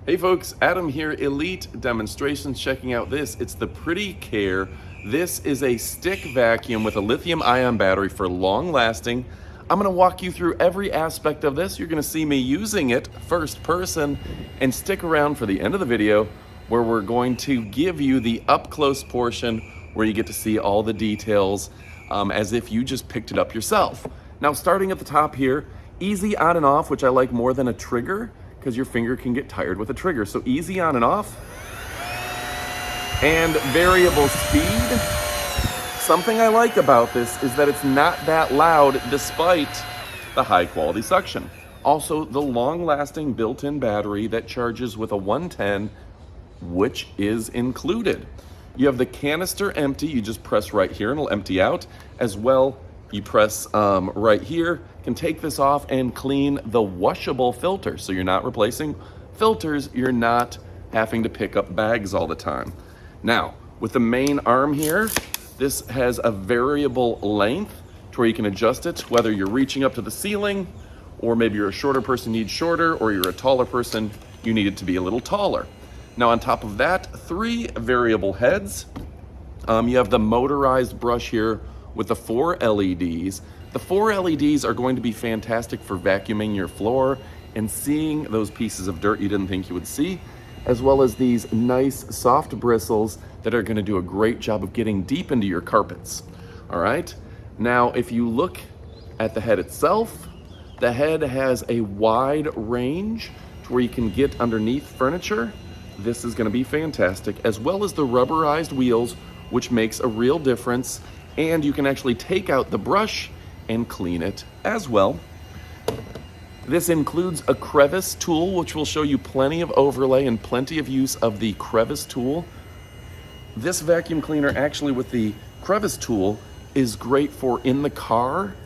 Hey folks, Adam here, Elite Demonstrations, checking out this. It's the PRETTYCARE. This is a stick vacuum with a lithium-ion battery for long lasting. I'm gonna walk you through every aspect of this. You're gonna see me using it first person, and stick around for the end of the video where we're going to give you the up close portion where you get to see all the details as if you just picked it up yourself. Now starting at the top here, easy on and off, which I like more than a trigger, because your finger can get tired with a trigger. So easy on and off. And variable speed. Something I like about this is that it's not that loud despite the high quality suction. Also, the long lasting built-in battery that charges with a 110, which is included. You have the canister empty, you just press right here and it'll empty out. As well, you press right here, can take this off and clean the washable filter. So you're not replacing filters, you're not having to pick up bags all the time. Now, with the main arm here, this has a variable length to where you can adjust it, whether you're reaching up to the ceiling, or maybe you're a shorter person, needs shorter, or you're a taller person, you need it to be a little taller. Now on top of that, 3 variable heads. You have the motorized brush here with the 4 LEDs. The 4 LEDs are going to be fantastic for vacuuming your floor and seeing those pieces of dirt you didn't think you would see, as well as these nice soft bristles that are going to do a great job of getting deep into your carpets. All right. Now, if you look at the head itself, the head has a wide range to where you can get underneath furniture. This is going to be fantastic, as well as the rubberized wheels, which makes a real difference. And you can actually take out the brush and clean it as well. This includes a crevice tool, which will show you plenty of overlay and plenty of use of the crevice tool. This vacuum cleaner, actually with the crevice tool, is great for in the car,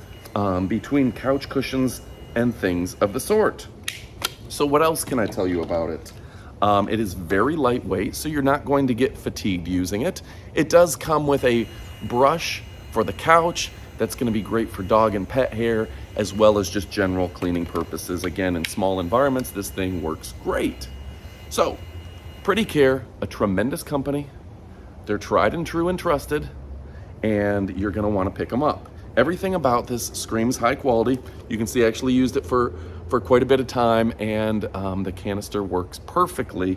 between couch cushions and things of the sort. So what else can I tell you about it? It is very lightweight, so you're not going to get fatigued using it. It does come with a brush for the couch that's going to be great for dog and pet hair, as well as just general cleaning purposes. Again, in small environments, this thing works great. So, PRETTYCARE, a tremendous company. They're tried and true and trusted, and you're going to want to pick them up. Everything about this screams high quality. You can see I actually used it for quite a bit of time, and the canister works perfectly.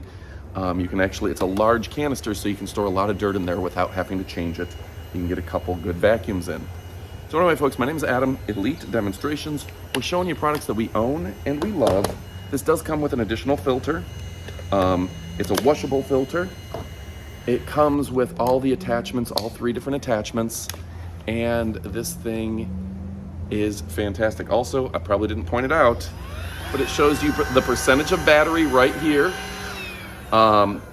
You can actually, it's a large canister, so you can store a lot of dirt in there without having to change it. You can get a couple good vacuums in. So anyway, folks, my name is Adam, Elite Demonstrations. We're showing you products that we own and we love. This does come with an additional filter. It's a washable filter. It comes with all the attachments, all 3 different attachments, and this thing is fantastic. Also, I probably didn't point it out, but it shows you the percentage of battery right here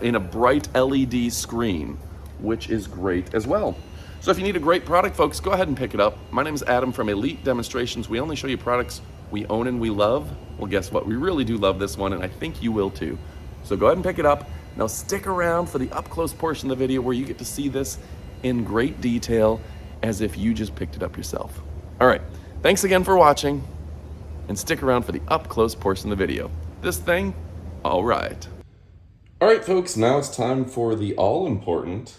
in a bright LED screen, which is great as well. So if you need a great product, folks, go ahead and pick it up. My name is Adam from Elite Demonstrations. We only show you products we own and we love. Well, guess what? We really do love this one, and I think you will too. So go ahead and pick it up. Now stick around for the up-close portion of the video where you get to see this in great detail as if you just picked it up yourself. All right, thanks again for watching, and stick around for the up-close portion of the video. This thing, all right. All right, folks, now it's time for the all-important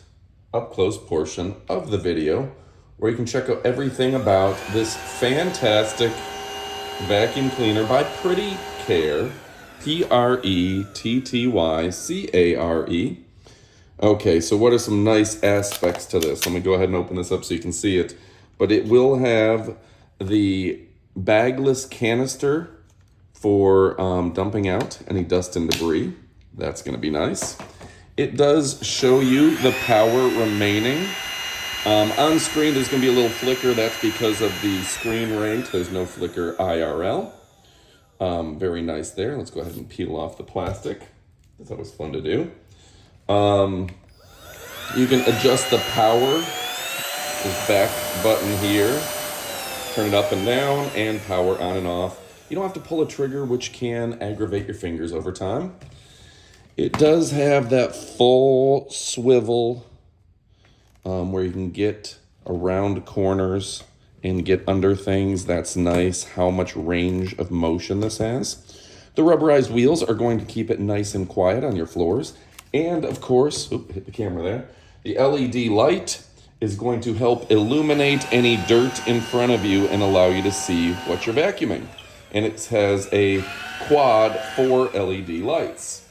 up-close portion of the video where you can check out everything about this fantastic vacuum cleaner by PRETTYCARE, PRETTYCARE. Okay, so what are some nice aspects to this? Let me go ahead and open this up so you can see it. But it will have the bagless canister for dumping out any dust and debris. That's going to be nice. It does show you the power remaining. On screen, there's going to be a little flicker. That's because of the screen rate. There's no flicker IRL. Very nice there. Let's go ahead and peel off the plastic. That's always fun to do. You can adjust the power. This back button here. Turn it up and down, and power on and off. You don't have to pull a trigger, which can aggravate your fingers over time. It does have that full swivel where you can get around corners and get under things. That's nice how much range of motion this has. The rubberized wheels are going to keep it nice and quiet on your floors. And of course, hit the camera there, the LED light is going to help illuminate any dirt in front of you and allow you to see what you're vacuuming. And it has a quad 4 LED lights.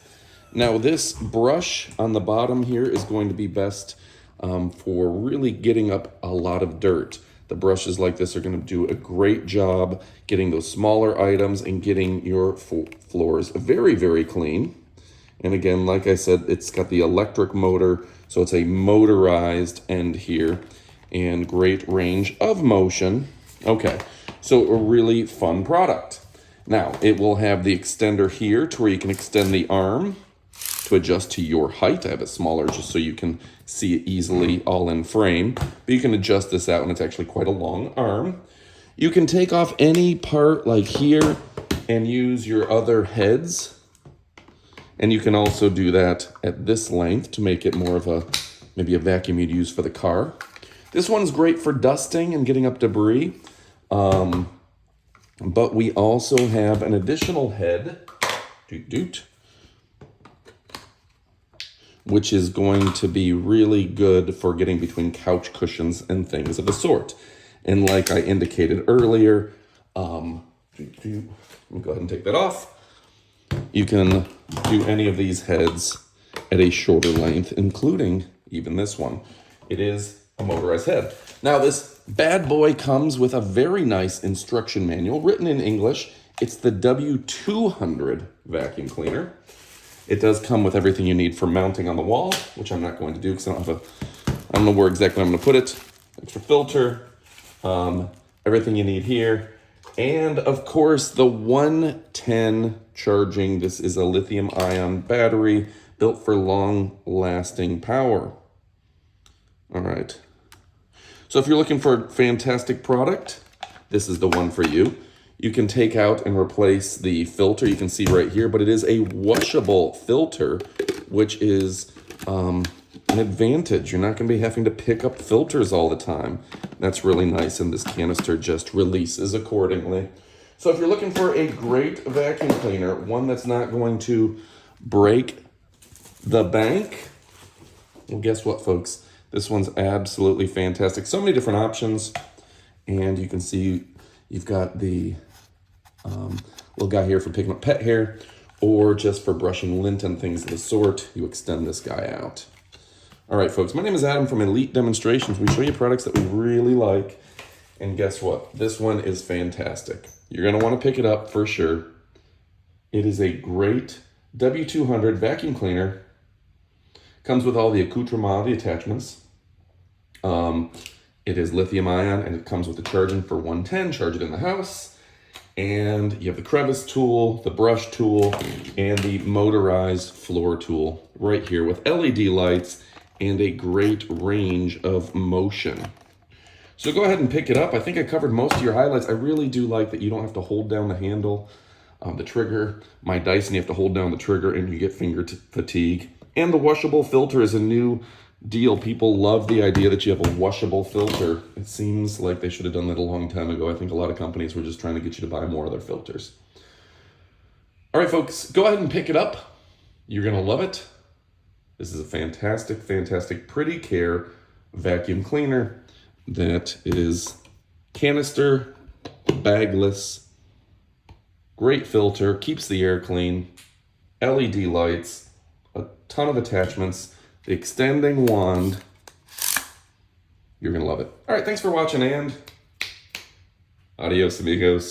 Now this brush on the bottom here is going to be best for really getting up a lot of dirt. The brushes like this are going to do a great job getting those smaller items and getting your floors very, very clean. And again, like I said, it's got the electric motor, so it's a motorized end here and great range of motion. Okay, so a really fun product. Now, it will have the extender here to where you can extend the arm to adjust to your height. I have it smaller just so you can see it easily all in frame. But you can adjust this out and it's actually quite a long arm. You can take off any part like here and use your other heads. And you can also do that at this length to make it more of a, maybe a vacuum you'd use for the car. This one's great for dusting and getting up debris. But we also have an additional head, which is going to be really good for getting between couch cushions and things of the sort. And like I indicated earlier, let me go ahead and take that off. You can do any of these heads at a shorter length, including even this one. It is a motorized head. Now this bad boy comes with a very nice instruction manual written in English. It's the W200 vacuum cleaner. It does come with everything you need for mounting on the wall, which I'm not going to do because I don't know where exactly I'm going to put it. Extra filter, everything you need here. And of course the 110 charging. This is a lithium ion battery built for long lasting power. All right. So if you're looking for a fantastic product, this is the one for you. You can take out and replace the filter. You can see right here, but it is a washable filter, which is an advantage. You're not going to be having to pick up filters all the time. That's really nice, and this canister just releases accordingly. So if you're looking for a great vacuum cleaner, one that's not going to break the bank, well, guess what, folks? This one's absolutely fantastic. So many different options, and you can see you've got the little guy here for picking up pet hair, or just for brushing lint and things of the sort. You extend this guy out. All right, folks, my name is Adam from Elite Demonstrations. We show you products that we really like, and guess what? This one is fantastic. You're gonna wanna pick it up for sure. It is a great W200 vacuum cleaner. Comes with all the accoutrement, the attachments. It is lithium ion, and it comes with the charging for 110, charge it in the house. And you have the crevice tool, the brush tool, and the motorized floor tool right here with LED lights and a great range of motion. So go ahead and pick it up. I think I covered most of your highlights. I really do like that you don't have to hold down the handle, the trigger. My Dyson, you have to hold down the trigger and you get finger fatigue. And the washable filter is a new deal. People love the idea that you have a washable filter. It seems like they should have done that a long time ago. I think a lot of companies were just trying to get you to buy more of their filters. All right, folks, go ahead and pick it up. You're gonna love it. This is a fantastic, fantastic PRETTYCARE vacuum cleaner that is canister, bagless, great filter, keeps the air clean, LED lights, a ton of attachments, the extending wand. You're gonna love it. All right, thanks for watching, and adios, amigos.